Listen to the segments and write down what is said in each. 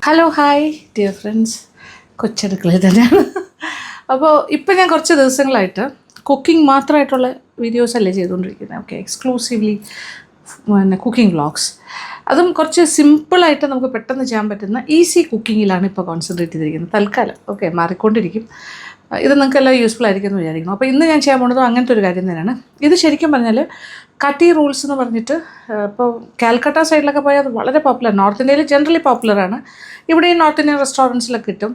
Hello hi dear friends, കൊച്ചടുക്കളയിൽ തന്നെയാണ്. അപ്പോൾ ഇപ്പം ഞാൻ കുറച്ച് ദിവസങ്ങളായിട്ട് കുക്കിംഗ് മാത്രമായിട്ടുള്ള വീഡിയോസ് അല്ലേ ചെയ്തുകൊണ്ടിരിക്കുന്നത്. Okay, exclusively cooking vlogs. അതും കുറച്ച് സിമ്പിളായിട്ട് നമുക്ക് പെട്ടെന്ന് ചെയ്യാൻ പറ്റുന്ന ഈസി കുക്കിങ്ങിലാണ് ഇപ്പോൾ കോൺസെൻട്രേറ്റ് ചെയ്തിരിക്കുന്നത് തൽക്കാലം. ഓക്കെ, മാറിക്കൊണ്ടിരിക്കും. ഇത് നിങ്ങൾക്ക് എല്ലാം യൂസ്ഫുൾ ആയിരിക്കും എന്ന് വിചാരിക്കുന്നു. അപ്പോൾ ഇന്ന് ഞാൻ ചെയ്യാൻ പോകുന്നതും അങ്ങനത്തെ ഒരു കാര്യം തന്നെയാണ്. ഇത് ശരിക്കും പറഞ്ഞാൽ കട്ടി റൂൾസ് എന്ന് പറഞ്ഞിട്ട് ഇപ്പോൾ കാൽക്കട്ട സൈഡിലൊക്കെ പോയാൽ അത് വളരെ പോപ്പുലർ. നോർത്ത് ഇന്ത്യയിൽ ജനറലി പോപ്പുലറാണ്. ഇവിടെ ഈ നോർത്ത് ഇന്ത്യൻ റെസ്റ്റോറൻറ്റ്സിലൊക്കെ കിട്ടും.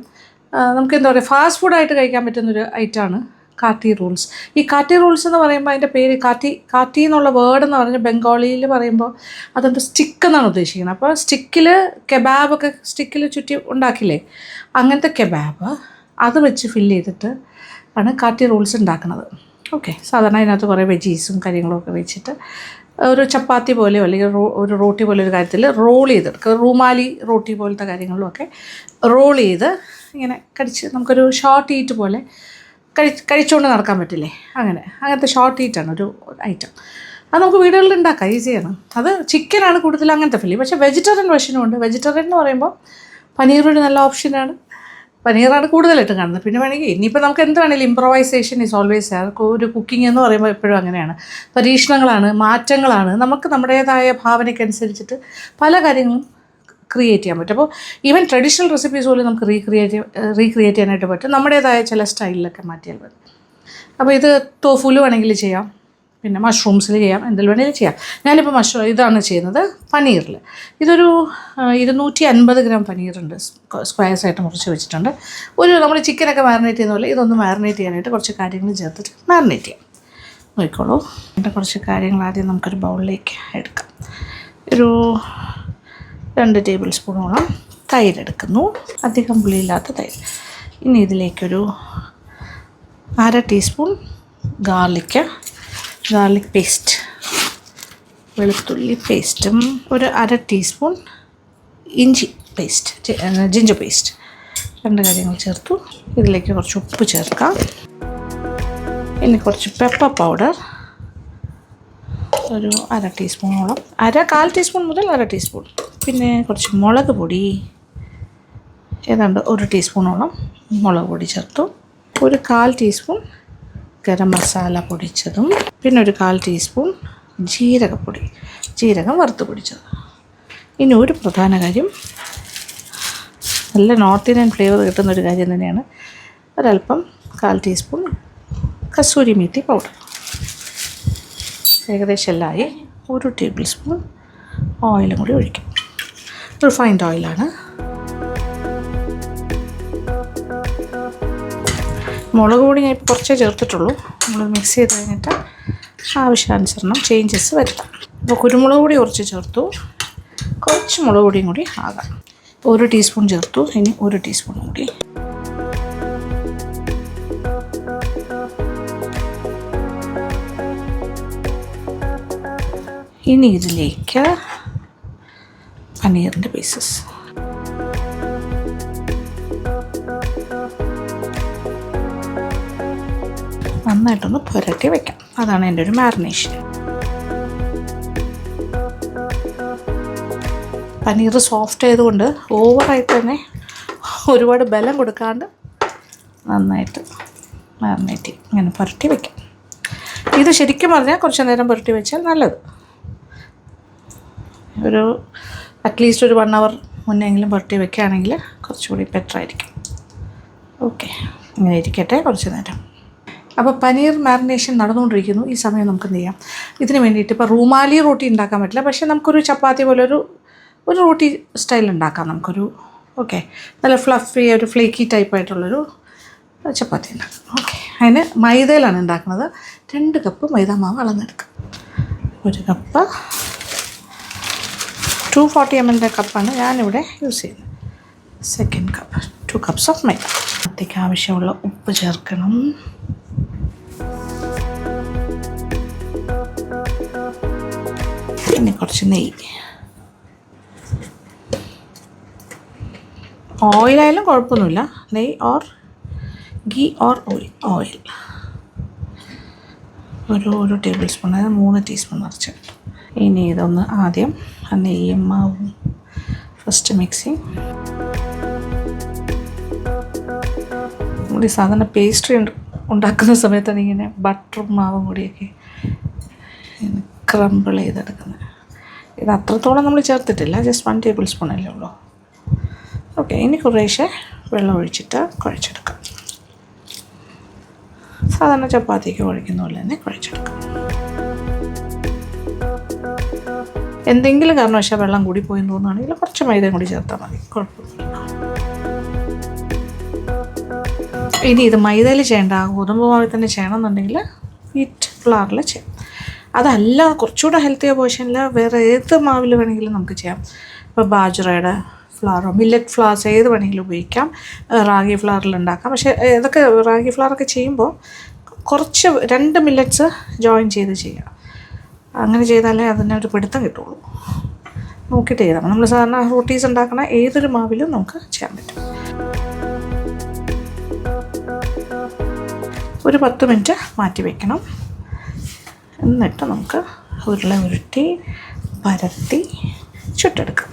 നമുക്ക് എന്താ പറയുക, ഫാസ്റ്റ് ഫുഡായിട്ട് കഴിക്കാൻ പറ്റുന്നൊരു ഐറ്റമാണ് കാട്ടി റൂൾസ്. ഈ കാട്ടി റൂൾസ് എന്ന് പറയുമ്പോൾ അതിൻ്റെ പേര് കാട്ടി എന്നുള്ള വേർഡ് എന്ന് പറഞ്ഞാൽ ബംഗാളിയിൽ പറയുമ്പോൾ അതെന്ത് സ്റ്റിക്ക് എന്നാണ് ഉദ്ദേശിക്കുന്നത്. അപ്പോൾ സ്റ്റിക്കിൽ കെബാബൊക്കെ സ്റ്റിക്കിൽ ചുറ്റി ഉണ്ടാക്കില്ലേ, അങ്ങനത്തെ കെബാബ് അത് വെച്ച് ഫില്ല് ചെയ്തിട്ട് ആണ് കാട്ടി റോൾസ് ഉണ്ടാക്കുന്നത്. ഓക്കെ, സാധാരണ അതിനകത്ത് കുറേ വെജീസും കാര്യങ്ങളൊക്കെ വെച്ചിട്ട് ഒരു ചപ്പാത്തി പോലെയോ അല്ലെങ്കിൽ ഒരു റോട്ടി പോലെ ഒരു കാര്യത്തിൽ റോൾ ചെയ്തെടുക്കുക. റൂമാലി റോട്ടി പോലത്തെ കാര്യങ്ങളിലൊക്കെ റോൾ ചെയ്ത് ഇങ്ങനെ നമുക്കൊരു ഷോർട്ട് ഈറ്റ് പോലെ കഴിച്ചുകൊണ്ട് നടക്കാൻ പറ്റില്ലേ, അങ്ങനത്തെ ഷോർട്ട് ഈറ്റാണ് ഒരു ഐറ്റം. അത് നമുക്ക് വീടുകളിൽ ഉണ്ടാക്കാം, ഈസിയാണ്. അത് ചിക്കനാണ് കൂടുതൽ അങ്ങനത്തെ ഫില്ല്. പക്ഷേ വെജിറ്റേറിയൻ വെർഷനും ഉണ്ട്. വെജിറ്റേറിയൻ എന്ന് പറയുമ്പോൾ പനീറൊരു നല്ല ഓപ്ഷനാണ്. പനീറാണ് കൂടുതലായിട്ട് കാണുന്നത്. പിന്നെ വേണമെങ്കിൽ ഇനിയിപ്പോൾ നമുക്ക് എന്ത് വേണമെങ്കിലും ഇംപ്രവൈസേഷൻ ഈസ് ഓൾവേസ് ഒരു കുക്കിംഗ് എന്ന് പറയുമ്പോൾ എപ്പോഴും അങ്ങനെയാണ്. പരീക്ഷണങ്ങളാണ്, മാറ്റങ്ങളാണ്. നമുക്ക് നമ്മുടേതായ ഭാവനയ്ക്കനുസരിച്ചിട്ട് പല കാര്യങ്ങളും ക്രിയേറ്റ് ചെയ്യാൻ പറ്റും. അപ്പോൾ ഈവൻ ട്രഡീഷണൽ റെസിപ്പീസ് പോലും നമുക്ക് റീക്രിയേറ്റ് ചെയ്യാനായിട്ട് പറ്റും, നമ്മുടേതായ ചില സ്റ്റൈലിലൊക്കെ മാറ്റിയാൽ മതി. അപ്പോൾ ഇത് തോഫുല് വേണമെങ്കിൽ ചെയ്യാം, പിന്നെ മഷ്റൂംസിൽ ചെയ്യാം, എന്തിൽ വേണമെങ്കിലും ചെയ്യാം. ഞാനിപ്പോൾ ഇതാണ് ചെയ്യുന്നത് പനീറിൽ. ഇതൊരു 250 ഗ്രാം പനീറുണ്ട്, സ്ക്വയർസായിട്ട് മുറിച്ച് വെച്ചിട്ടുണ്ട്. നമ്മൾ ചിക്കനൊക്കെ മാരിനേറ്റ് ചെയ്യുന്ന പോലെ ഇതൊന്ന് മാരിനേറ്റ് ചെയ്യാനായിട്ട് കുറച്ച് കാര്യങ്ങൾ ചേർത്തിട്ട് മാരിനേറ്റ് ചെയ്യാം. നോക്കിക്കോളൂ. എൻ്റെ കുറച്ച് കാര്യങ്ങൾ ആദ്യം നമുക്കൊരു ബൗളിലേക്ക് എടുക്കാം. ഒരു 2 ടേബിൾ സ്പൂണോളം തൈര് എടുക്കുന്നു, അധികം പുളിയില്ലാത്ത തൈര്. ഇനി ഇതിലേക്കൊരു 1/2 ടീസ്പൂൺ ഗാർലിക് പേസ്റ്റ്, വെളുത്തുള്ളി പേസ്റ്റും ഒരു 1/2 ടീസ്പൂൺ ജിഞ്ചർ പേസ്റ്റ്, 2 കാര്യങ്ങൾ ചേർത്തു. ഇതിലേക്ക് കുറച്ച് ഉപ്പ് ചേർക്കാം. ഇനി കുറച്ച് പെപ്പർ പൗഡർ ഒരു 1/2 ടീസ്പൂണോളം, 1/4 ടീസ്പൂൺ മുതൽ 1/2 ടീസ്പൂൺ. പിന്നെ കുറച്ച് മുളക് പൊടി, ഏതാണ്ട് 1 ടീസ്പൂണോളം മുളക് പൊടി ചേർത്തു. ഒരു 1/4 ടീസ്പൂൺ ഗരം മസാല പൊടിച്ചതും, പിന്നെ ഒരു 1/4 ടീസ്പൂൺ ജീരകം വറുത്ത് പൊടിച്ചത്. ഇനി ഒരു പ്രധാന കാര്യം, നല്ല നോർത്ത് ഇന്ത്യൻ ഫ്ലേവർ കിട്ടുന്നൊരു കാര്യം തന്നെയാണ്, ഒരല്പം 1/4 ടീസ്പൂൺ കസൂരി മേത്തി പൗഡർ. ഏകദേശം എല്ലാമായി. 1 ടേബിൾ സ്പൂൺ ഓയിലും കൂടി ഒഴിക്കും. റിഫൈൻഡ് ഓയിലാണ്. മുളക് പൊടി ഞാൻ ഇപ്പോൾ കുറച്ചേ ചേർത്തിട്ടുള്ളൂ. നമ്മൾ മിക്സ് ചെയ്ത് കഴിഞ്ഞിട്ട് ആവശ്യാനുസരണം ചേഞ്ചസ് വരുത്താം. അപ്പോൾ കുരുമുളക് പൊടി കുറച്ച് ചേർത്തു, കുറച്ച് മുളക് പൊടിയും കൂടി ആകാം. 1 ടീസ്പൂൺ ചേർത്തു. ഇനി 1 ടീസ്പൂൺ കൂടി. ഇനി ഇതിലേക്ക് പനീറിൻ്റെ പീസസ്. നന്നായിട്ടൊന്ന് പുരട്ടി വയ്ക്കാം. അതാണ് എൻ്റെ ഒരു മാരിനേഷൻ. പനീർ സോഫ്റ്റ് ആയതുകൊണ്ട് ഓവറായിട്ട് തന്നെ ഒരുപാട് ബലം കൊടുക്കാണ്ട് നന്നായിട്ട് മാരിനേറ്റ് ചെയ്യും. ഇങ്ങനെ പുരട്ടി വയ്ക്കാം. ഇത് ശരിക്കും പറഞ്ഞാൽ കുറച്ച് നേരം പുരട്ടി വെച്ചാൽ നല്ലത്. അറ്റ്ലീസ്റ്റ് ഒരു 1 hour മുന്നെങ്കിലും പുരട്ടി വെക്കുകയാണെങ്കിൽ കുറച്ചുകൂടി ബെറ്റർ ആയിരിക്കും. ഓക്കെ, ഇങ്ങനെ ഇരിക്കട്ടെ കുറച്ച് നേരം. അപ്പോൾ പനീർ മാരിനേഷൻ നടന്നുകൊണ്ടിരിക്കുന്നു. ഈ സമയം നമുക്ക് എന്ത് ചെയ്യാം, ഇതിന് വേണ്ടിയിട്ട് ഇപ്പോൾ റൂമാലി റോട്ടി ഉണ്ടാക്കാൻ പറ്റില്ല, പക്ഷേ നമുക്കൊരു ചപ്പാത്തി പോലെ ഒരു റോട്ടി സ്റ്റൈൽ ഉണ്ടാക്കാം. ഓക്കെ, നല്ല ഫ്ലഫി ഒരു ഫ്ലേക്കി ടൈപ്പായിട്ടുള്ളൊരു ചപ്പാത്തി ഉണ്ടാക്കാം. ഓക്കെ, അതിന് മൈദയിലാണ് ഉണ്ടാക്കുന്നത്. 2 കപ്പ് മൈദ മാവ് അളന്നെടുക്കാം. 1 കപ്പ് 240 ml കപ്പാണ് ഞാനിവിടെ യൂസ് ചെയ്യുന്നത്. 2nd കപ്പ് 2 കപ്സ് ഓഫ് മൈദ. അതിലേക്ക് ആവശ്യമുള്ള ഉപ്പ് ചേർക്കണം. പിന്നെ കുറച്ച് നെയ്യ്, ഓയിലായാലും കുഴപ്പമൊന്നുമില്ല, നെയ്യ് ഓർ ഗീ ഓർ ഓയിൽ. ഒരു ടേബിൾ സ്പൂൺ, അതായത് 3 ടീസ്പൂൺ നിറച്ചിട്ട്. ഇനി ഇതൊന്ന് ആദ്യം നെയ്യും മാവും ഫസ്റ്റ് മിക്സിങ്. കുറച്ചും കൂടി സാധാരണ പേസ്ട്രി ഉണ്ടാക്കുന്ന സമയത്താണ് ഇങ്ങനെ ബട്ടറും മാവും കൂടിയൊക്കെ ഇങ്ങനെ ക്രംബിൾ ചെയ്തെടുക്കുന്നത്. ഇത് അത്രത്തോളം നമ്മൾ ചേർത്തിട്ടില്ല, ജസ്റ്റ് 1 ടേബിൾ സ്പൂൺ അല്ലേ ഉള്ളൂ. ഓക്കെ, ഇനി കുറേശ്ശെ വെള്ളം ഒഴിച്ചിട്ട് കുഴച്ചെടുക്കാം. സാധാരണ ചപ്പാത്തിക്ക് കുഴയ്ക്കുന്ന പോലെ തന്നെ കുഴച്ചെടുക്കാം. എന്തെങ്കിലും കാരണവശാൽ വെള്ളം കൂടി പോയി തോന്നുകയാണെങ്കിൽ കുറച്ച് മൈദയും കൂടി ചേർത്താൽ മതി, കുഴപ്പമില്ല. ഇനി ഇത് മൈദയിൽ ചെയ്യേണ്ട, ഗോതമ്പ് മാവിൽ തന്നെ ചെയ്യണമെന്നുണ്ടെങ്കിൽ വീറ്റ് ഫ്ലവറിൽ ചെയ്യാം. അതല്ല കുറച്ചുകൂടെ ഹെൽത്തി പോർഷനിൽ വേറെ ഏത് മാവിൽ വേണമെങ്കിലും നമുക്ക് ചെയ്യാം. ഇപ്പോൾ ബാജ്റയുടെ ഫ്ലവറോ മില്ലറ്റ് ഫ്ലവേഴ്സ് ഏത് വേണമെങ്കിലും ഉപയോഗിക്കാം. റാഗി ഫ്ലവറിൽ ഉണ്ടാക്കാം. പക്ഷേ ഇതൊക്കെ റാഗി ഫ്ലവറൊക്കെ ചെയ്യുമ്പോൾ കുറച്ച് 2 മില്ലറ്റ്സ് ജോയിൻ ചെയ്ത് ചെയ്യാം. അങ്ങനെ ചെയ്താലേ അതിനൊരു പിടുത്തം കിട്ടുള്ളൂ. നോക്കിയിട്ട് ചെയ്താൽ നമ്മൾ സാധാരണ റൊട്ടീസ് ഉണ്ടാക്കുന്ന ഏതൊരു മാവിലും നമുക്ക് ചെയ്യാൻ പറ്റും. ഒരു 10 മിനിറ്റ് മാറ്റി വയ്ക്കണം. എന്നിട്ട് നമുക്ക് ഉരുട്ടി പരത്തി ചുട്ടെടുക്കാം.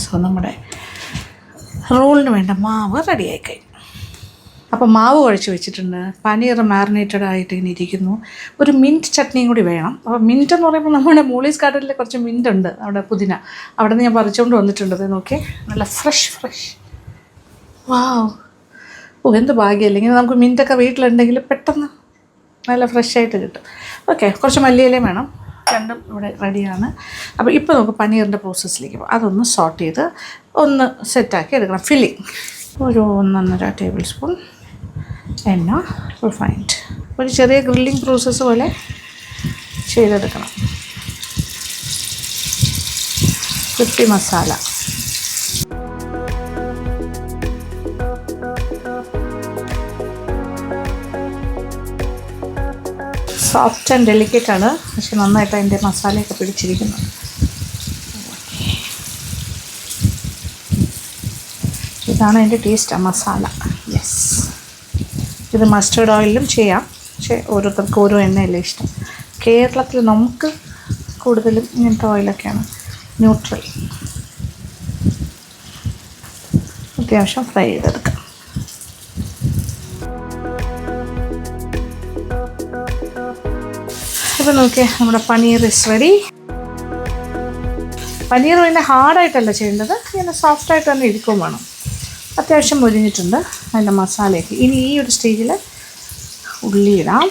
സോ നമ്മുടെ റോളിന് വേണ്ട മാവ് റെഡിയായി കഴിഞ്ഞു. അപ്പോൾ മാവ് കുഴച്ച് വെച്ചിട്ടുണ്ട്. പനീർ മാറിനേറ്റഡ് ആയിട്ട് ഇങ്ങനെ ഇരിക്കുന്നു. ഒരു മിൻറ്റ് ചട്നിയും കൂടി വേണം. അപ്പോൾ മിൻറ്റ് എന്ന് പറയുമ്പോൾ നമ്മുടെ മൂളീസ് ഗാർഡനിൽ കുറച്ച് മിൻറ്റ് ഉണ്ട്, അവിടെ പുതിന. അവിടെ നിന്ന് ഞാൻ പറിച്ചുകൊണ്ട് വന്നിട്ടുണ്ട്. നോക്കിയേ, നല്ല ഫ്രഷ്. വാവ്, എന്ത് ഭാഗ്യമല്ലേ. ഇങ്ങനെ നമുക്ക് മിൻറ്റൊക്കെ വീട്ടിലുണ്ടെങ്കിൽ പെട്ടെന്ന് നല്ല ഫ്രഷായിട്ട് കിട്ടും. ഓക്കെ, കുറച്ച് മല്ലിയിലയും വേണം. രണ്ടും ഇവിടെ റെഡിയാണ്. അപ്പോൾ ഇപ്പോൾ നമുക്ക് പനീറിൻ്റെ പ്രോസസ്സിലേക്ക് പോകും. അതൊന്ന് സോട്ട് ചെയ്ത് ഒന്ന് സെറ്റാക്കി എടുക്കണം. ഫില്ലിങ് ഒരു 1.5 ടേബിൾ സ്പൂൺ എണ്ണ, റിഫൈൻഡ്. ഒരു ചെറിയ ഗ്രില്ലിംഗ് പ്രോസസ്സ് പോലെ ചെയ്തെടുക്കണം. കുട്ടി മസാല, സോഫ്റ്റ് ആൻഡ് ഡെലിക്കേറ്റ് ആണ്, പക്ഷെ നന്നായിട്ട് അതിൻ്റെ മസാലയൊക്കെ പിടിച്ചിരിക്കുന്നു. ഇതാണ് അതിൻ്റെ ടേസ്റ്റ്, മസാല. യെസ്, ഇത് മസ്റ്റേർഡ് ഓയിലും ചെയ്യാം, പക്ഷേ ഓരോരുത്തർക്കും ഓരോ എണ്ണയല്ലേ ഇഷ്ടം. കേരളത്തിൽ നമുക്ക് കൂടുതലും ഇങ്ങനത്തെ ഓയിലൊക്കെയാണ് ന്യൂട്രൽ. അത്യാവശ്യം ഫ്രൈ ചെയ്തെടുക്കാം. അപ്പോൾ നോക്കിയേ, നമ്മുടെ പനീർ ഇസ് റെഡി. പനീർ പിന്നെ ഹാർഡായിട്ടല്ല ചെയ്യേണ്ടത്, ഇങ്ങനെ സോഫ്റ്റായിട്ട് തന്നെ ഇരിക്കുകയും വേണം. അത്യാവശ്യം മൊരിഞ്ഞിട്ടുണ്ട് അതിൻ്റെ മസാലയൊക്കെ. ഇനി ഈ ഒരു സ്റ്റേജിൽ ഉള്ളി ഇടാം.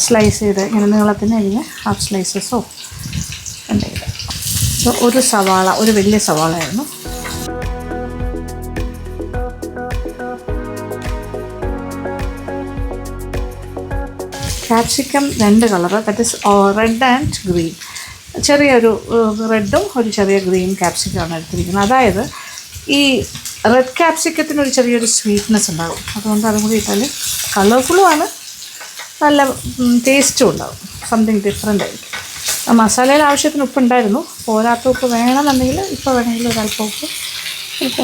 സ്ലൈസ് ചെയ്ത് ഇങ്ങനെ നീളത്തിന് അരിഞ്ഞ് ഹാഫ് സ്ലൈസസോ എന്തെങ്കിലും. ഒരു സവാള, ഒരു വലിയ സവാളയായിരുന്നു. Capsicum 2 colour, that is red and green. ചെറിയൊരു റെഡും ഒരു ചെറിയ ഗ്രീൻ ക്യാപ്സിക്കമാണ് എടുത്തിരിക്കുന്നത്. അതായത് ഈ റെഡ് ക്യാപ്സിക്കത്തിനൊരു ചെറിയൊരു സ്വീറ്റ്നെസ് ഉണ്ടാകും. അതുകൊണ്ട് അതും കൂടി ഇട്ടാൽ കളർഫുള്ളുമാണ്, നല്ല ടേസ്റ്റും ഉണ്ടാകും. സംതിങ് ഡിഫറെൻ്റ് ആയിരിക്കും. മസാലയിൽ ആവശ്യത്തിന് ഉപ്പുണ്ടായിരുന്നു. പോരാത്ത ഉപ്പ് വേണമെന്നുണ്ടെങ്കിൽ ഇപ്പോൾ വേണമെങ്കിൽ ഒരല്പം ഉപ്പ്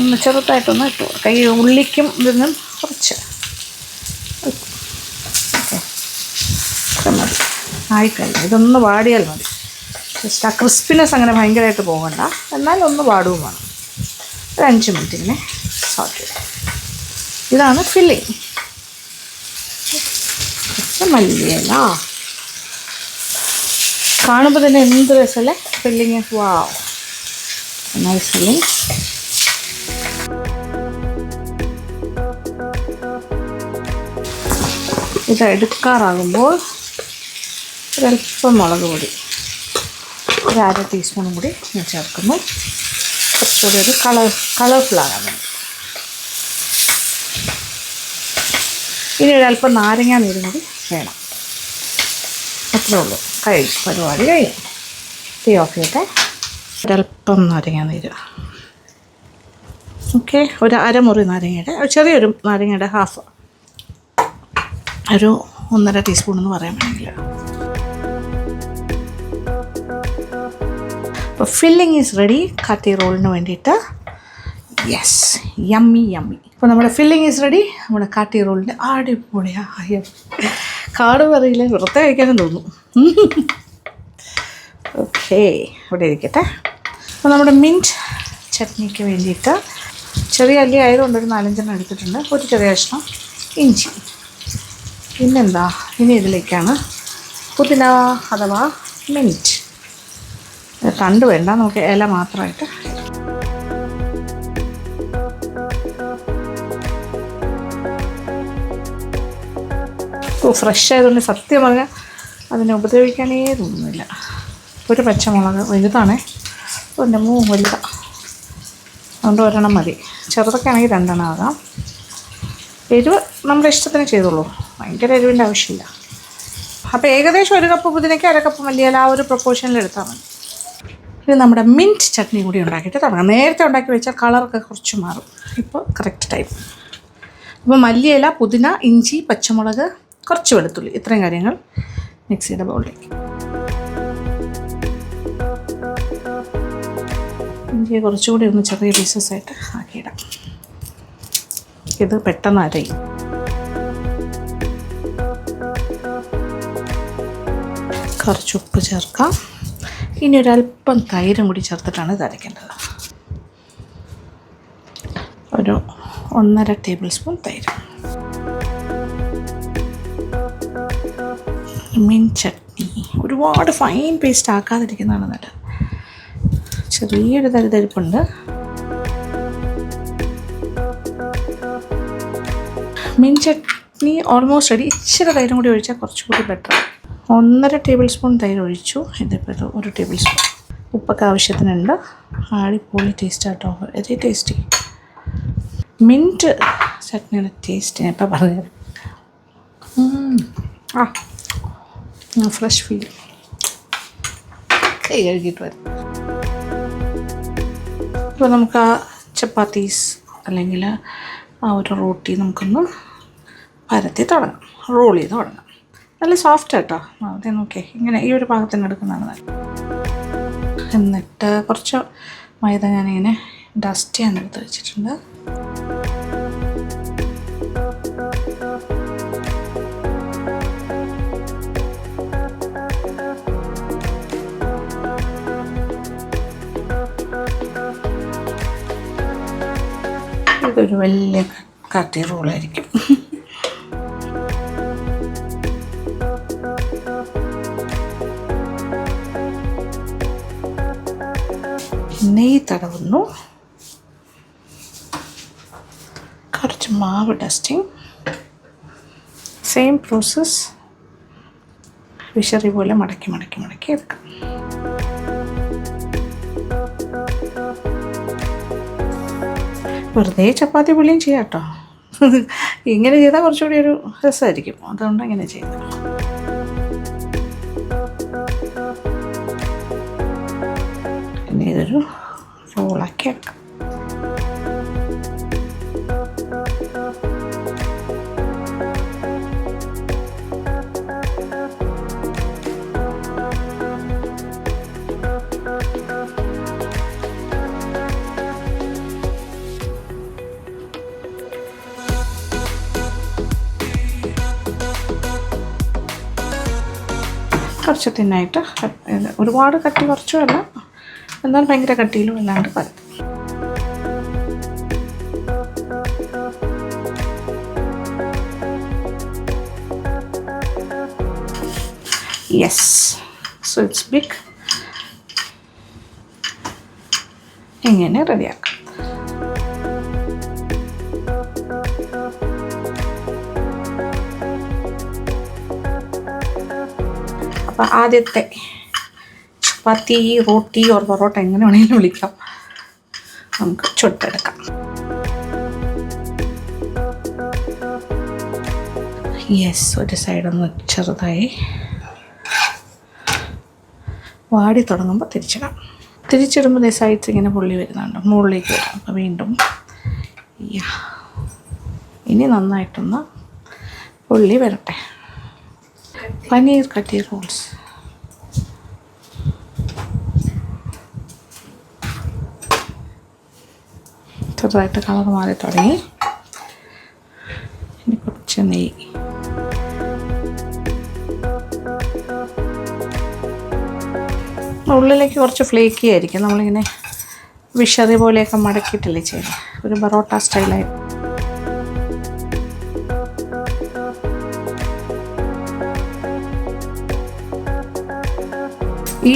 ഒന്ന് ചെറുതായിട്ടൊന്ന് ഇട്ടു കൊടുക്കാം. ഈ ഉള്ളിക്കും ഇതിനും കുറച്ച്. ഓക്കെ, മതി, ആയിക്കഴിഞ്ഞു. ഇതൊന്ന് വാടിയാൽ മതി. ജസ്റ്റ് ആ ക്രിസ്പിനെസ് അങ്ങനെ ഭയങ്കരമായിട്ട് പോകണ്ട, എന്നാൽ ഒന്ന് വാടുകയും വേണം. ഒരു 5 മിനിറ്റ് ഇങ്ങനെ സോട്ട് ചെയ്ത്. ഇതാണ് ഫില്ലിങ്. മല്ലിയില കാണുമ്പോൾ തന്നെ എന്ത് രസമല്ലേ ഫില്ലിങ്. വാവ്, നൈസ് ഫില്ലിങ്. ഇത് എടുക്കാറാകുമ്പോൾ ഒരല്പം മുളക് പൊടി, ഒരു 1/2 ടീസ്പൂണും കൂടി ഞാൻ ചേർക്കുന്നു. കുറച്ചുകൂടി ഒരു കളർഫുള്ളാകാൻ വേണ്ടി. ഇനി ഒരല്പം നാരങ്ങ നീരും കൂടി വേണം. അത്രേ ഉള്ളൂ, പരിപാടി കഴിയും. തീ ഓഫ് ചെയ്യട്ടെ. ഒരല്പം നാരങ്ങ നീര്. ഓക്കെ, ഒരു അരമുറി നാരങ്ങയുടെ, ചെറിയൊരു നാരങ്ങയുടെ ഹാഫ്, ഒരു 1.5 ടീസ്പൂൺ എന്ന് പറയാൻ വേണമെങ്കിൽ. അപ്പോൾ ഫില്ലിങ് ഈസ് റെഡി കട്ടി റോളിന് വേണ്ടിയിട്ട്. Yes, yummy. അപ്പോൾ നമ്മുടെ ഫില്ലിങ് ഈസ് റെഡി. നമ്മുടെ കാട്ടി റോളിൻ്റെ അടിപൊളിയായ കാട് പറയില്ല, വെറുതെ കഴിക്കാനും തോന്നും. ഓക്കെ, ഇവിടെ ഇരിക്കട്ടെ. അപ്പോൾ നമ്മുടെ മിൻറ്റ് ചട്നിക്ക് വേണ്ടിയിട്ട് ചെറിയ അല്ലി ആയതുകൊണ്ട് ഒരു 4-5 എടുത്തിട്ടുണ്ട്. ഒരു ചെറിയ കഷ്ണം ഇഞ്ചി. പിന്നെന്താ, ഇനി ഇതിലേക്കാണ് പുതിന അഥവാ മിൻറ്റ്. തണ്ട് വേണ്ട, നമുക്ക് ഇല മാത്രമായിട്ട്. ഫ്രഷ് ആയതുകൊണ്ട് സത്യം പറഞ്ഞാൽ അതിനെ ഉപദ്രവിക്കാനേ തോന്നുന്നില്ല. ഒരു പച്ചമുളക് വലുതാണേ, എൻ്റെ വലുതാണ്, അതുകൊണ്ട് 1 മതി. ചെറുതൊക്കെ ആണെങ്കിൽ 2 ആകാം. എരിവ് നമ്മുടെ ഇഷ്ടത്തിന് ചെയ്തോളൂ, ഭയങ്കര എരിവിൻ്റെ ആവശ്യമില്ല. അപ്പോൾ ഏകദേശം 1 കപ്പ് പുതിനയ്ക്ക് 1 കപ്പ് മല്ലിയില ആ ഒരു പ്രൊപ്പോർഷനിൽ എടുത്താൽ മതി. ഇത് നമ്മുടെ മിൻറ്റ് ചട്നി കൂടി ഉണ്ടാക്കിയിട്ട് തുടങ്ങാം. നേരത്തെ ഉണ്ടാക്കി വെച്ചാൽ കളറൊക്കെ കുറച്ച് മാറും. ഇപ്പോൾ കറക്റ്റ് ടൈം. അപ്പോൾ മല്ലിയില, പുതിന, ഇഞ്ചി, പച്ചമുളക്, കുറച്ച് വെളുത്തുള്ളി, ഇത്രയും കാര്യങ്ങൾ മിക്സിയുടെ ബൗളിലേക്ക്. ഇഞ്ചിയെ കുറച്ചുകൂടി ഒന്ന് ചെറിയ പീസസ് ആയിട്ട് ആക്കിയിടാം. ഇത് പെട്ടെന്ന് അരയും. കുറച്ച് ഉപ്പ് ചേർക്കാം. ഇനി ഒരല്പം തൈരും കൂടി ചേർത്തിട്ടാണ് ഇത് അരയ്ക്കേണ്ടത്. ഒരു 1.5 ടേബിൾ സ്പൂൺ തൈര്. മിൻറ്റ് ചട്നി ഒരുപാട് ഫൈൻ പേസ്റ്റ് ആക്കാതിരിക്കുന്നതാണ് നല്ലത്. ചെറിയൊരു തരിതരിപ്പുണ്ട്. Mint chutney almost ready. ഇച്ചിരി തൈരും കൂടി ഒഴിച്ചാൽ കുറച്ചുകൂടി ബെറ്റർ. 1.5 ടേബിൾ സ്പൂൺ തൈര് ഒഴിച്ചു. ഇതിപ്പോൾ 1 ടേബിൾ സ്പൂൺ ഉപ്പൊക്കെ ആവശ്യത്തിനുണ്ട്. അടിപൊളി ടേസ്റ്റ് ആട്ടോ, വെരി ടേസ്റ്റി. മിൻറ്റ് ചട്നിയുടെ ടേസ്റ്റ് ഞാൻ ഇപ്പോൾ പറഞ്ഞത്. Fresh feel. കൈ കഴുകിയിട്ട് വരും. ഇപ്പോൾ നമുക്ക് ആ ചപ്പാത്തീസ് അല്ലെങ്കിൽ ആ ഒരു റോട്ടി നമുക്കൊന്ന് പരത്തി തുടങ്ങാം, റോൾ ചെയ്ത് തുടങ്ങാം. നല്ല സോഫ്റ്റ് കേട്ടോ. അതെ, നോക്കേ, ഇങ്ങനെ ഈ ഒരു പാകത്തിന് എടുക്കുന്നതാണ് നല്ല. എന്നിട്ട് കുറച്ച് മൈദ ഞാനിങ്ങനെ ഡസ്റ്റ് ചെയ്യാൻ എടുത്ത് വെച്ചിട്ടുണ്ട്. ഇതൊരു വലിയ കട്ടി റോളായിരിക്കും. നെയ്യ് തടവുന്നു. കുറച്ച് മാവ് ഡസ്റ്റിങ്. Same process. വിശറി പോലെ മടക്കി മടക്കി മടക്കി എടുക്കാം. വെറുതെ ചപ്പാത്തി പുളിയും ചെയ്യാം കേട്ടോ. ഇങ്ങനെ ചെയ്താൽ കുറച്ചുകൂടി ഒരു രസമായിരിക്കും, അതുകൊണ്ട് ഇങ്ങനെ ചെയ്യുന്നത്. ഇനി ഇതൊരു റോളാക്കി എടുക്കാം. കുറച്ച് തിന്നായിട്ട്, ഒരുപാട് കട്ടി കുറച്ചുമല്ല, എന്നാൽ ഭയങ്കര കട്ടിയിലും അല്ലാണ്ട് പരത്തും. Yes, so it's big. ഇങ്ങനെ റെഡിയാക്കാം. അപ്പോൾ ആദ്യത്തെ ചപ്പാത്തി, റോട്ടി ഓർ പൊറോട്ട എങ്ങനെ വേണമെങ്കിലും വിളിക്കാം, നമുക്ക് ചുട്ടെടുക്കാം. യെസ്, ഒരു സൈഡൊന്ന് ചെറുതായി വാടി തുടങ്ങുമ്പോൾ തിരിച്ചിടാം. തിരിച്ചിടുമ്പോൾ സൈഡ്സ് ഇങ്ങനെ പൊള്ളി വരുന്നുണ്ട്, മുകളിലേക്ക് വരും. അപ്പോൾ വീണ്ടും ഇനി നന്നായിട്ടൊന്ന് പൊള്ളി വരട്ടെ. പനീർ കട്ടി റോൾസ്. ചെറുതായിട്ട് കളർ മാറി തുടങ്ങി. ഇനി കുറച്ച് നെയ്യ്. ഉള്ളിലേക്ക് കുറച്ച് ഫ്ലേക്കി ആയിരിക്കും. നമ്മളിങ്ങനെ വിഷറി പോലെയൊക്കെ മടക്കിയിട്ടല്ലേ ചെയ്യുന്നത്, ഒരു ബറോട്ട സ്റ്റൈലായി. ഈ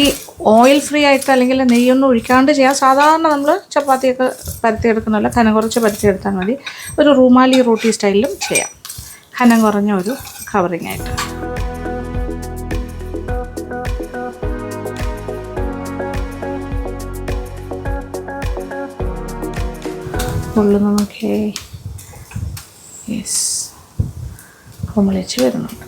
ഓയിൽ ഫ്രീ ആയിട്ട് അല്ലെങ്കിൽ നെയ്യൊന്നും ഒഴിക്കാണ്ട് ചെയ്യാം. സാധാരണ നമ്മൾ ചപ്പാത്തിയൊക്കെ പരത്തിയെടുക്കുന്നതല്ല, കനം കുറച്ച് പരത്തിയെടുത്താൽ മതി. ഒരു റുമാലി റോട്ടി സ്റ്റൈലിലും ചെയ്യാം, കനം കുറഞ്ഞ ഒരു കവറിങ് ആയിട്ട്. ഉള്ളു നമുക്ക് യെസ് കുമളിച്ച് വരുന്നുണ്ട്.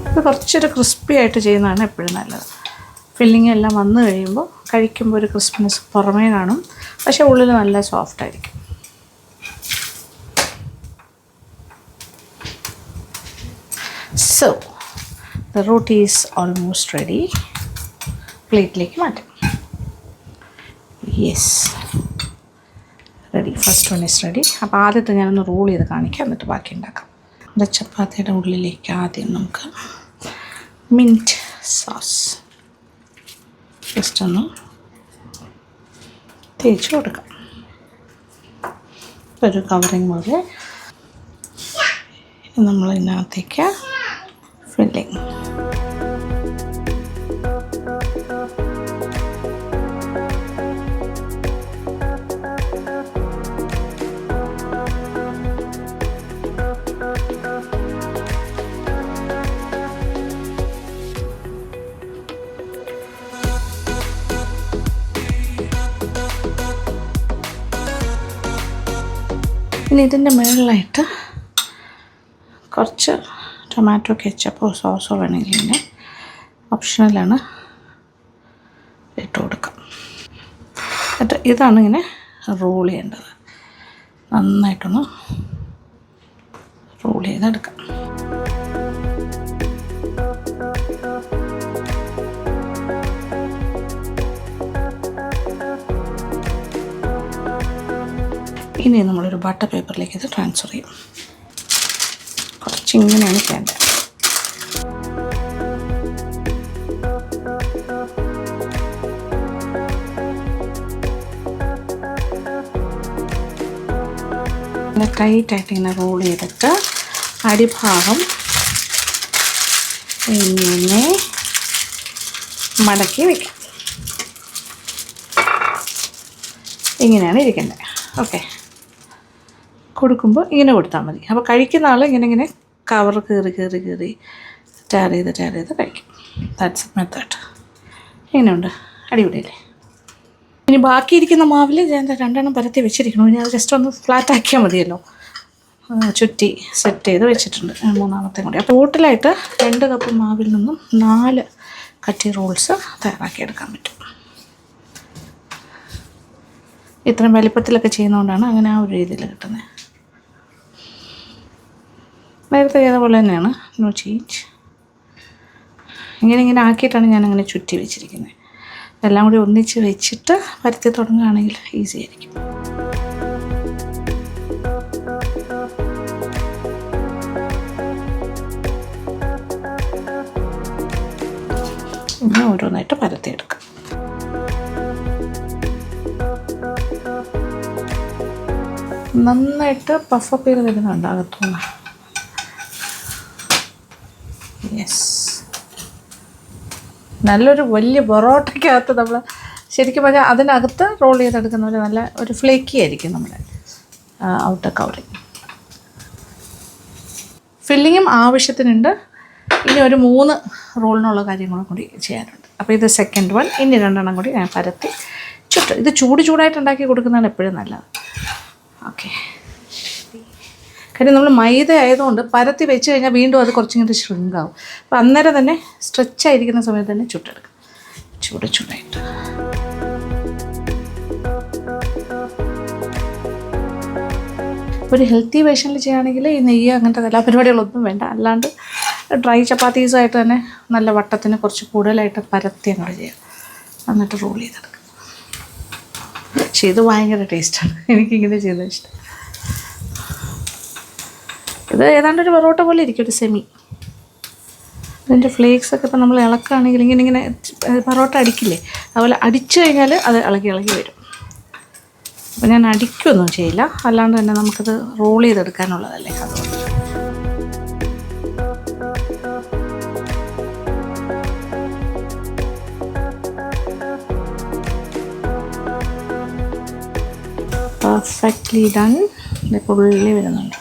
ഇത് കുറച്ചൊരു ക്രിസ്പി ആയിട്ട് ചെയ്യുന്നതാണ് എപ്പോഴും നല്ലത്. ഫില്ലിങ് എല്ലാം വന്നു കഴിയുമ്പോൾ കഴിക്കുമ്പോൾ ഒരു ക്രിസ്പിനെസ് പുറമേ കാണും, പക്ഷേ ഉള്ളിൽ നല്ല സോഫ്റ്റ് ആയിരിക്കും. So the roti is almost ready. പ്ലേറ്റിലേക്ക് മാറ്റാം. Yes ready, first one is ready. അപ്പോൾ ആദ്യത്തെ ഞാനൊന്ന് റോൾ ചെയ്ത് കാണിക്കാം, എന്നിട്ട് ബാക്കി ഉണ്ടാക്കാം. നമ്മുടെ ചപ്പാത്തിയുടെ ഉള്ളിലേക്ക് ആദ്യം നമുക്ക് മിൻറ്റ് സോസ് ജസ്റ്റ് ഒന്ന് തേച്ച് കൊടുക്കാം. ഒരു കവറിങ് പോലെ നമ്മൾ ഇതിനകത്തേക്ക് ഫില്ലിങ്. ഇനി ഇതിൻ്റെ മുകളിലായിട്ട് കുറച്ച് ടൊമാറ്റോ കെച്ചപ്പോ സോസോ വേണമെങ്കിൽ ഇങ്ങനെ ഓപ്ഷണലാണ് ഇട്ട് കൊടുക്കാം. എന്നിട്ട് ഇതാണ് ഇങ്ങനെ റോൾ ചെയ്യേണ്ടത്. നന്നായിട്ടൊന്ന് റോൾ ചെയ്തെടുക്കാം. ഇനി നമ്മളൊരു ബട്ടർ പേപ്പറിലേക്ക് ഇത് ട്രാൻസ്ഫർ ചെയ്യും. കുറച്ചിങ്ങനെയാണ് ചെയ്യേണ്ടത്. ഇങ്ങനെ ടൈറ്റായിട്ട് ഇങ്ങനെ റോൾ ചെയ്തിട്ട് അടിഭാഗം ഇങ്ങനെ മടക്കി വയ്ക്കാം. ഇങ്ങനെയാണ് ഇരിക്കേണ്ടത്. ഓക്കെ, കൊടുക്കുമ്പോൾ ഇങ്ങനെ കൊടുത്താൽ മതി. അപ്പോൾ കഴിക്കുന്ന ആൾ ഇങ്ങനെ കവർ കീറി ടാർ ചെയ്ത് കഴിക്കും. That's method. ഇങ്ങനെയുണ്ട്, അടിപൊളിയല്ലേ? ഇനി ബാക്കിയിരിക്കുന്ന മാവിൽ ഞാൻ 2 എണ്ണം പരത്തി വെച്ചിരിക്കണം. ഇനി അത് ജസ്റ്റ് ഒന്ന് ഫ്ലാറ്റ് ആക്കിയാൽ മതിയല്ലോ. ചുറ്റി സെറ്റ് ചെയ്ത് വെച്ചിട്ടുണ്ട് 3ാമത്തെ കൂടി. അപ്പോൾ ടോട്ടലായിട്ട് 2 കപ്പ് മാവിൽ നിന്നും 4 കട്ടി റോൾസ് തയ്യാറാക്കിയെടുക്കാൻ പറ്റും. ഇത്രയും വലിപ്പത്തിലൊക്കെ ചെയ്യുന്നതുകൊണ്ടാണ് അങ്ങനെ ആ ഒരു രീതിയിൽ കിട്ടുന്നത്. നേരത്തെ ചെയ്ത പോലെ തന്നെയാണ്, നോ ചേഞ്ച്. ഇങ്ങനെ ആക്കിയിട്ടാണ് ഞാനങ്ങനെ ചുറ്റി വെച്ചിരിക്കുന്നത്. എല്ലാം കൂടി ഒന്നിച്ച് വെച്ചിട്ട് പരത്തി തുടങ്ങുകയാണെങ്കിൽ ഈസി ആയിരിക്കും. ഇനി ഓരോന്നായിട്ട് പരത്തിയെടുക്കാം. നന്നായിട്ട് പഫപ്പ് ചെയ്ത് വരുന്നുണ്ട് അകത്തുനിന്ന്. യെസ്, നല്ലൊരു വലിയ പൊറോട്ടയ്ക്കകത്ത് നമ്മൾ ശരിക്കും പറഞ്ഞാൽ അതിനകത്ത് റോൾ ചെയ്തെടുക്കുന്ന പോലെ നല്ല ഒരു ഫ്ലേക്കി ആയിരിക്കും നമ്മുടെ ഔട്ടർ കവറിങ്. ഫില്ലിങ്ങും ആവശ്യത്തിനുണ്ട്. ഇനി ഒരു 3 റോളിനുള്ള കാര്യങ്ങളും കൂടി ചെയ്യാനുണ്ട്. അപ്പോൾ ഇത് സെക്കൻഡ് വൺ. ഇനി 2 എണ്ണം കൂടി ഞാൻ പരത്തി ചുട്ട്. ഇത് ചൂടായിട്ട് ഉണ്ടാക്കി കൊടുക്കുന്നതാണ് എപ്പോഴും നല്ലത്. ഓക്കെ, കാര്യം നമ്മൾ മൈദ ആയതുകൊണ്ട് പരത്തി വെച്ച് കഴിഞ്ഞാൽ വീണ്ടും അത് കുറച്ചിങ്ങോട്ട് ഷ്രിങ്കാവും. അപ്പോൾ അന്നേരം തന്നെ സ്ട്രെച്ചായിരിക്കുന്ന സമയത്ത് തന്നെ ചുട്ടെടുക്കും. ചൂടായിട്ട് ഒരു ഹെൽത്തി വേഷനിൽ ചെയ്യുകയാണെങ്കിൽ ഈ നെയ്യ് അങ്ങനത്തെ എല്ലാ പരിപാടികളൊന്നും വേണ്ട. അല്ലാണ്ട് ഡ്രൈ ചപ്പാത്തീസായിട്ട് തന്നെ നല്ല വട്ടത്തിന് കുറച്ച് കൂടുതലായിട്ട് പരത്തി അങ്ങോട്ട് ചെയ്യാം. എന്നിട്ട് റോൾ ചെയ്തെടുക്കും. പക്ഷേ ഇത് ഭയങ്കര ടേസ്റ്റാണ്. എനിക്കിങ്ങനെ ചെയ്താൽ ഇഷ്ടം. ഇത് ഏതാണ്ടൊരു പൊറോട്ട പോലെ ഇരിക്കും, ഒരു സെമി. അതിൻ്റെ ഫ്ലേക്സൊക്കെ ഇപ്പം നമ്മൾ ഇളക്കുകയാണെങ്കിൽ ഇങ്ങനെ പൊറോട്ട അടിക്കില്ലേ, അതുപോലെ അടിച്ചു കഴിഞ്ഞാൽ അത് ഇളകി വരും. അപ്പോൾ ഞാൻ അടിക്കുകയൊന്നും ചെയ്യില്ല, അല്ലാണ്ട് തന്നെ നമുക്കത് റോൾ ചെയ്തെടുക്കാനുള്ളതല്ലേ, അതുകൊണ്ട്. Perfectly done. ഇപ്പോൾ ഉള്ളി വരുന്നുണ്ട്.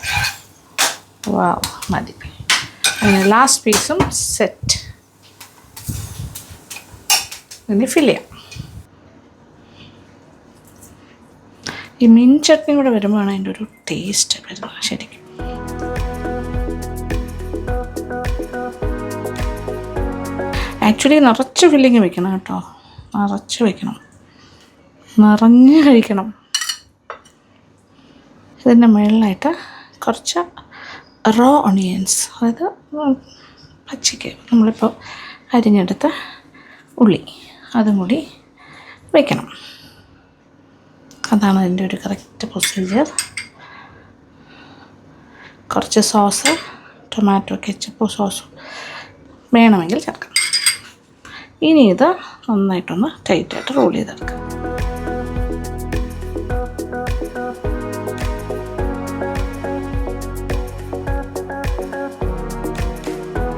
വാവ്, മതി. അങ്ങനെ ലാസ്റ്റ് പീസും സെറ്റ്. ഇനി ഫില്ല് ചെയ്യാം. ഈ മീൻ ചട്നി കൂടെ വരുമ്പോഴാണ് അതിൻ്റെ ഒരു ടേസ്റ്റ് വരുന്നത് ശരിക്കും. ആക്ച്വലി നിറച്ച് ഫില്ലിങ് വെക്കണം കേട്ടോ, നിറച്ച് വെക്കണം, നിറഞ്ഞ് കഴിക്കണം. ഇതിൻ്റെ മുകളിലായിട്ട് കുറച്ച് റോ ഒണിയൻസ്, അതായത് പച്ചയ്ക്ക് നമ്മളിപ്പോൾ അരിഞ്ഞെടുത്ത ഉള്ളി, അതും കൂടി വയ്ക്കണം. അതാണ് അതിൻ്റെ ഒരു കറക്റ്റ് പ്രൊസീജിയർ. കുറച്ച് സോസ്, ടൊമാറ്റോ കെച്ചപ്പോ സോസും വേണമെങ്കിൽ ചേർക്കാം. ഇനി ഇത് നന്നായിട്ടൊന്ന് ടൈറ്റായിട്ട് റോൾ ചെയ്തെടുക്കാം.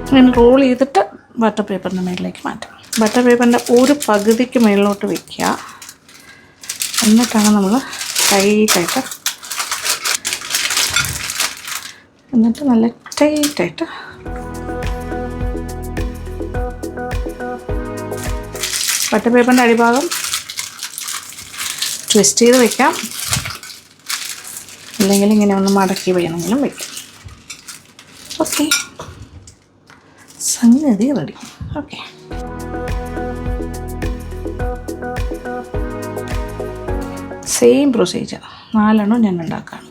ഇങ്ങനെ റോൾ ചെയ്തിട്ട് ബട്ടർ പേപ്പറിൻ്റെ മുകളിലേക്ക് മാറ്റാം. ബട്ടർ പേപ്പറിൻ്റെ ഒരു പകുതിക്ക് മുകളിലോട്ട് വയ്ക്കുക. എന്നിട്ടാണ് നമ്മൾ ടൈറ്റായിട്ട്, എന്നിട്ട് നല്ല ടൈറ്റായിട്ട് ബട്ടർ പേപ്പറിൻ്റെ അടിഭാഗം ട്വിസ്റ്റ് ചെയ്ത് വയ്ക്കാം, അല്ലെങ്കിൽ ഇങ്ങനെ ഒന്ന് മടക്കി വേണമെങ്കിലും വയ്ക്കാം. ഓക്കെ, സംഗതി റെഡി. ഓക്കെ, സെയിം പ്രൊസീജിയർ 4 ഞാൻ ഉണ്ടാക്കാം.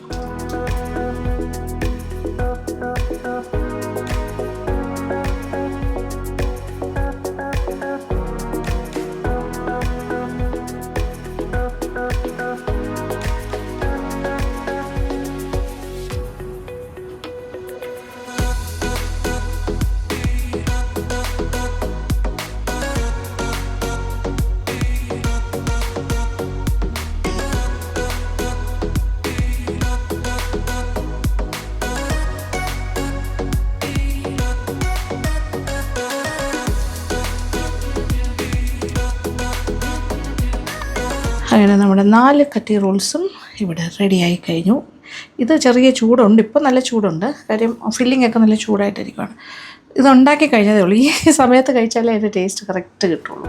അങ്ങനെ നമ്മുടെ 4 കട്ടി റോൾസും ഇവിടെ റെഡിയായി കഴിഞ്ഞു. ഇത് ചെറിയ ചൂടുണ്ട്, ഇപ്പം നല്ല ചൂടുണ്ട്, കാര്യം ഫില്ലിംഗ് ഒക്കെ നല്ല ചൂടായിട്ടിരിക്കുകയാണ്. ഇതുണ്ടാക്കി കഴിഞ്ഞതേ ഉള്ളൂ, ഈ സമയത്ത് കഴിച്ചാലേ അതിൻ്റെ ടേസ്റ്റ് കറക്റ്റ് കിട്ടുള്ളൂ.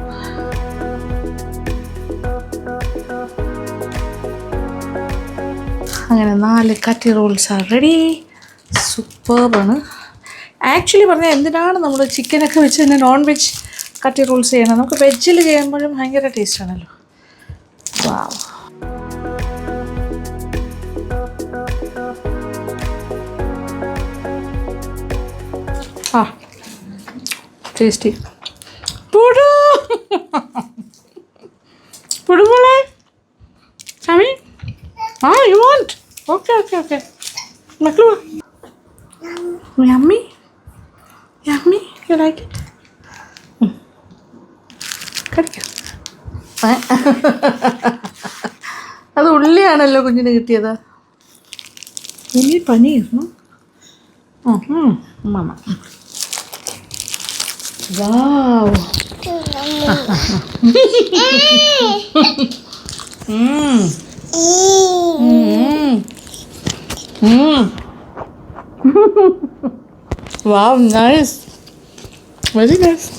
അങ്ങനെ 4 കട്ടി റോൾസ് ആ റെഡി. സൂപ്പർബാണ്. ആക്ച്വലി പറഞ്ഞാൽ എന്തിനാണ് നമ്മൾ ചിക്കനൊക്കെ വെച്ച് തന്നെ നോൺ വെജ് കട്ടി റോൾസ് ചെയ്യണം, നമുക്ക് വെജിൽ ചെയ്യുമ്പോഴും ഭയങ്കര ടേസ്റ്റാണല്ലോ. വാവ്, ആ ടേസ്റ്റി. പുടുമോളെ സമി, ആ you want? Okay okay okay മക്കളു, yummy yummy, you like it? കഴിക്കാം. അത് ഉള്ളിയാണല്ലോ കുഞ്ഞിന് കിട്ടിയത്. വലിയ പനിയായിരുന്നു. മാമ, wow, wow, nice, very nice.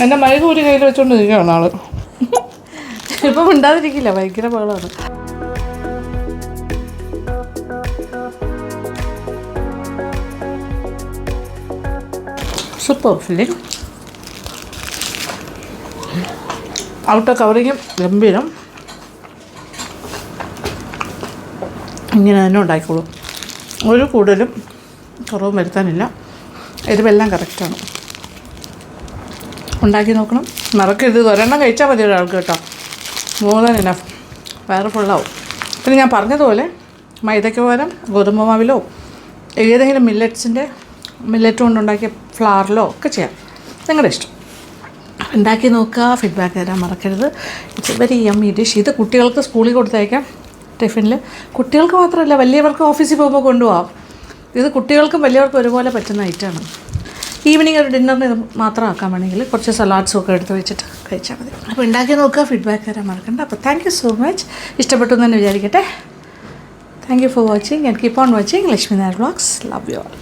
എൻ്റെ മൈക്ക് ഒരു കയ്യിൽ വെച്ചോണ്ട് നിൽക്കുകയാണ് ആള്. ഇപ്പം ഉണ്ടാതിരിക്കില്ല, ഭയങ്കര ബഹളമാണ്. സൂപ്പർ ഫില്ലിംഗ്, ഔട്ടർ കവറിങ്ങും ഗംഭീരം. ഇങ്ങനെ തന്നെ ഉണ്ടാക്കിക്കോളും, ഒരു കൂടുതലും കുറവും വരുത്താനില്ല. എരിവെല്ലാം കറക്റ്റാണ്. ഉണ്ടാക്കി നോക്കണം, മറക്കരുത്. ഒരെണ്ണം കഴിച്ചാൽ മതി ഒരാൾക്ക് കേട്ടോ, മോർ ദാൻ ഇനഫ്, വയറ് ഫുള്ളാവും. പിന്നെ ഞാൻ പറഞ്ഞതുപോലെ മൈദയ്ക്ക് പകരം ഗോതമ്പ് മാവിലോ ഏതെങ്കിലും മില്ലറ്റ് കൊണ്ടുണ്ടാക്കിയ ഫ്ലവറിലോ ഒക്കെ ചെയ്യാം, നിങ്ങളുടെ ഇഷ്ടം. ഉണ്ടാക്കി നോക്കുക, ഫീഡ്ബാക്ക് തരാൻ മറക്കരുത്. It's very yummy dish. ഇത് കുട്ടികൾക്ക് സ്കൂളിൽ കൊടുത്തയക്കാം ടിഫിനിൽ. കുട്ടികൾക്ക് മാത്രമല്ല, വലിയവർക്ക് ഓഫീസിൽ പോകുമ്പോൾ കൊണ്ടുപോകാം. ഇത് കുട്ടികൾക്കും വലിയവർക്കും ഒരുപോലെ പറ്റുന്ന ഐറ്റമാണ്. ഈവനിങ് ഒരു ഡിന്നറിന് ഇത് മാത്രം ആക്കാൻ വേണമെങ്കിൽ കുറച്ച് സലാഡ്സും ഒക്കെ എടുത്ത് വെച്ചിട്ട് കഴിച്ചാൽ മതി. അപ്പോൾ ഉണ്ടാക്കി നോക്കുക, ഫീഡ്ബാക്ക് തരാൻ മറക്കണ്ട. അപ്പോൾ താങ്ക് യു സോ മച്ച്. ഇഷ്ടപ്പെട്ടു എന്ന് തന്നെ വിചാരിക്കട്ടെ. Thank you for watching and keep on watching Lakshmi Nair vlogs. Love you all.